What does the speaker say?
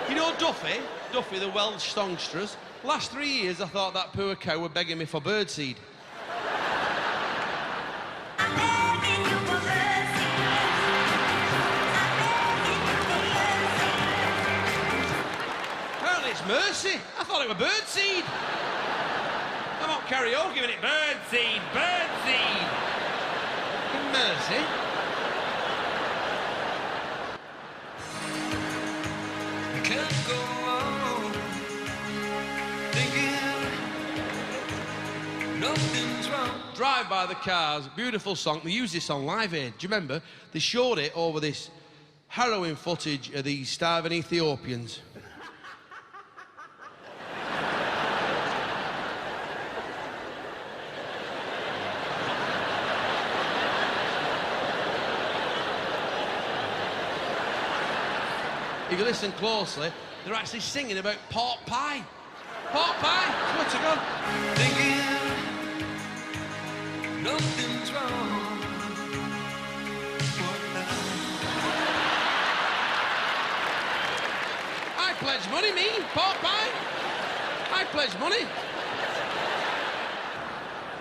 You know Duffy? Duffy, the Welsh songstress. Last 3 years, I thought that poor cow were begging me for birdseed. Apparently it's Mercy. I thought it were birdseed. I'm on karaoke giving it birdseed, birdseed. Mercy. I can't go on thinking nothing's wrong. Drive by the Cars, beautiful song. They used this on Live Aid. Do you remember? They showed it over this harrowing footage of these starving Ethiopians. If you listen closely, they're actually singing about pork pie. Pork pie, swear to God. Thinking nothing's wrong. What now? I pledge money, me, pork pie. I pledge money.